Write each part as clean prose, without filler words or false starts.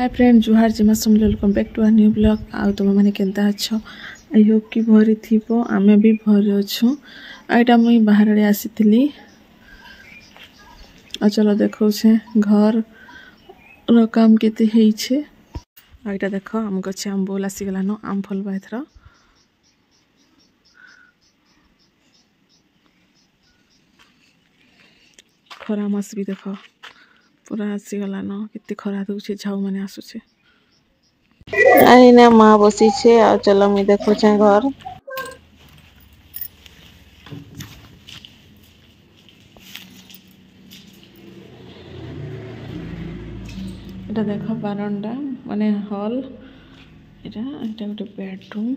Hi friend जुहार जिमा समझ welcome back to our new blog आ तुम मैंने केनता अच्छ आई होप कि भरी थी आम भी भरी अच्छु आईटा मुई बाहर आड़े आसी आ चलो देखो घर काम केते हेइछे आईटा देख आम गछे आम बोल आसीगलान आम फल एथर खरा मास भी देख पूरा आसीगलान केते खरा दूचे झाऊ माने आसुचे आई ना माँ बसी छे आ चलो मी देखो छे घर এটা দেখো বারান্দা মানে হল এটা এটা একটা বেডরুম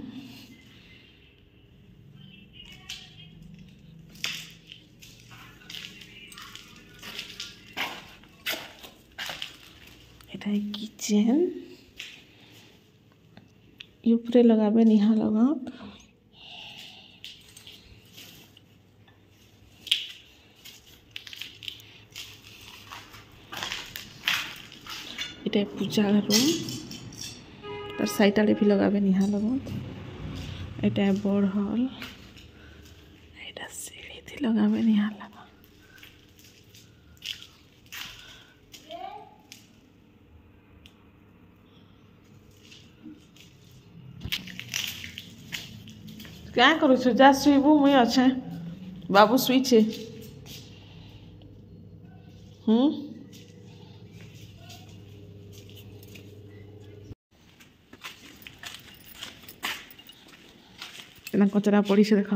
এটা কিচেন উপরে লাগাবে নিহা লগা এটা পূজা রুম তার সাইড আড়ে भी लगाबे निहा लगो এটা বড় হল এটা সিঁড়ি थी लगाबे निहा लगो क्या करू छु जा सुइबू मुई अच्छे बाबू सुई छे ना कचरा पड़ी से देख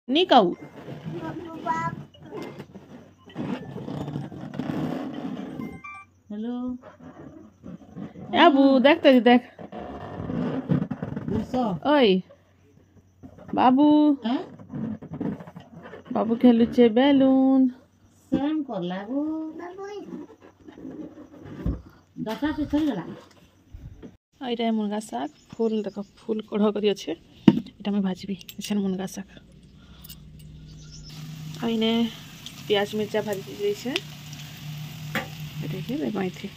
नी काऊ हेलो बाबू देखते देख ओए बाबू बाबू खेलुचे बेलून सेम करला गो दशा से चल गला एटा मुनगा शाक फूल देख फूल कढ़ करी अच्छे এটা আমি ভাজবি এখানে মুনগা শাক আইনে পেঁয়াজ মির্চা ভাজি দিয়েছে এটাকে মাইথি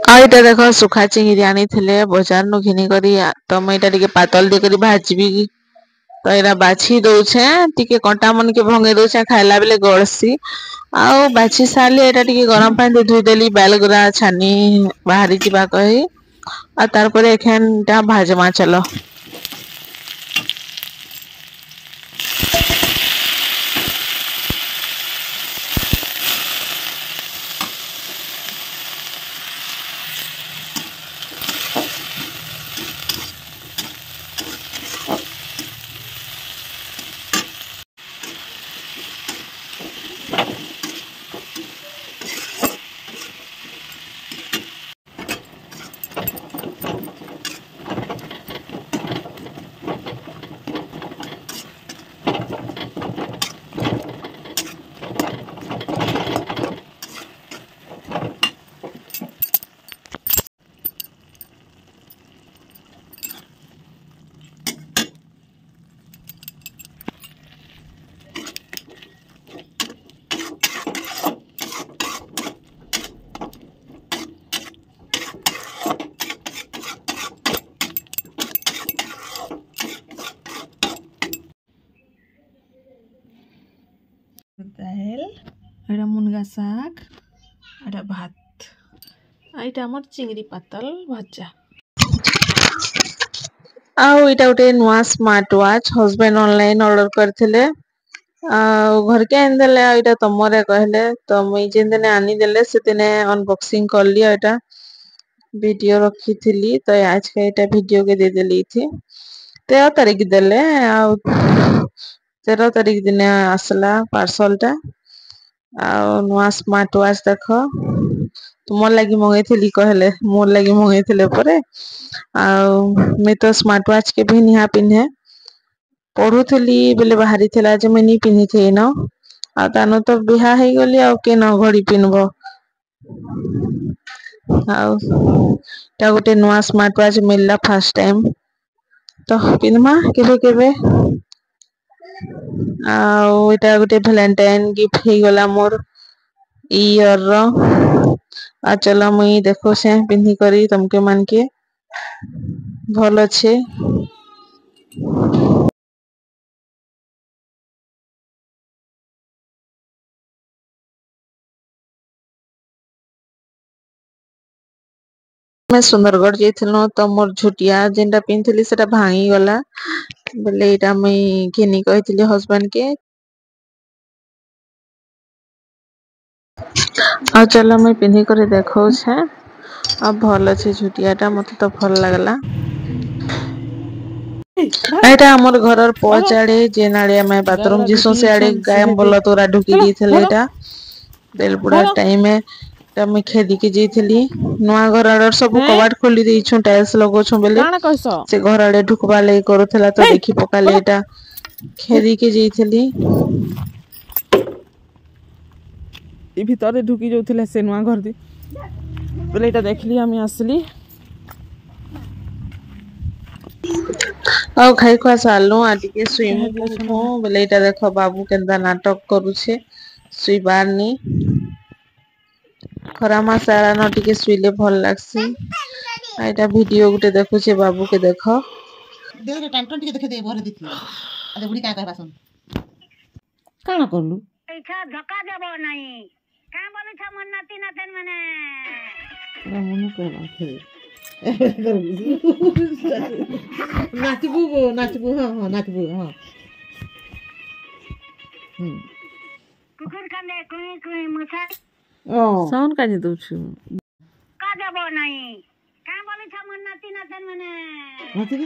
आईटा देख सुखा चिंगड़ी आनी थे बाजार नु घिनी करी तो मैं टिके पातल दे करी भाजबी तो एरा बाछी दउछे टिके कंटा मन के भंगे दउछे खाइला बेले गड़सी आउ बाछी साले एटा टिके गरम पानी धोई देली बालगुरा छानी बाहरी जीवा कही आ तार परे एखनटा भाजमा चलो ହେଇଗଲା ଶାଗ ଏଟା ଭାତ ଏଇଟା ଆମର ଚିଙ୍ଗିରି ପାତଲ ଭଜା ଆଉ ଏଇଟା ଗୋଟେ ନୂଆ smart watch husband online order କରିଥିଲେ ଆଉ ଘରକେ ଆଣିଦେଲେ ଏଇଟା ତମରେ କହିଲେ ତ ମୁଇଁ ଯେନ୍ ଦିନେ ଆନିଦେଲେ ସେଦିନେ ଅନବକ୍ସିଂ କଲି ଏଇଟା ଭିडिଓ ରଖିଥିଲି ତ ଆଜକେ ଏଇଟା ଭିडिଓ के ଦେଇଦେଲି इथे 13 तारीख ଦେଲେ ଆଉ 13 तारीख ଦିନେ ଆସିଲା ପାର୍ସଲ ଟା ଆଉ ନୂଆ ସ୍ମାର୍ଟ ୱାଚ ଦେଖ ତୁମର ଲାଗି ମଗେଇଥିଲି କହିଲେ ମୋର ଲାଗି ମଗେଇଥିଲେ ପରେ ଆଉ ମୁଁ ତ ସ୍ମାର୍ଟ ୱାଚ के भी निहा पिन्हे पढ़ुଥିଲି बेले बाहरी थिला जे मैं नी पिन्ही थे न आ तानो तो बिहा हे गली आ के न घड़ी पिनबो ଆଉ ता गोटे नवा स्मार्ट वॉच मिलला फर्स्ट टाइम तो पिनमा केबे केबे ଆଉ ଏଟା गोटे वैलेंटाइन गिफ्ट हे गला मोर ईयर रो आ चलो मुई देखो से पिन्ही करी तुमके मन के भल अच्छे मैं सुंदरगढ़ जाइथिलु तो मोर झुटिया जेनटा पिनथिली सेटा भांगी गला बोले एटा मुई घिनी कहिथिली हस्बैंड के आ चलो मुई पिन्ही करे देखौ छे अब भल अच्छे झुटियाटा मते तो भल लागला एटा हमर घरर पचाड़े जेनाड़े मैं बाथरूम जिसो से आड़े गाय बोल तोरा ढुकी दिथले एटा बेलपुड़ा टाइम में ता मैं खेदी के जेथिली नवा घर आडर सब कबाट खोली देई छु टाइल्स लगो छु बेले से घर आडे ढुकबा ले करथला तो देखि पकाले एटा खेदी के जेथिली इ भितरे ढुकी जाउथिले से नवा घर दी बेले एटा देखली हम आसली ଆଉ ଖାଇ ଖୁଆ ସାରଲୁ आ टिके सुइमु को बेले एटा देखो बाबू केनदा नाटक करू छे सुइबार नी खरामा सारा न टिके सुइले भल लागसी एटा वीडियो गुटे देखु छे बाबू के देखो दे रे टंटन टिके देखे दे भरे दिथि अरे बुढ़ी का कहबा सुन काना करलु इच्छा धक्का देबो नहीं का बोले छ मन नाती नातन माने मन कहबा छे नाचबू नाचबू हां हां नाचबू हां कुकुर काने कुई कुई मुसा ओ साउंड काजे दउ छु का देबो नहीं का बोले छ मन नाती नातन माने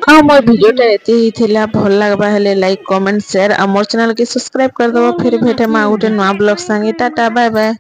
हाँ मोर वीडियो टा एते ही थिला भल लागबा हेले लाइक कमेंट शेयर आ मोर चैनल के सब्सक्राइब कर दबो फिर भेटे मा गुटे नवा ब्लॉग संगे टाटा बाय बाय।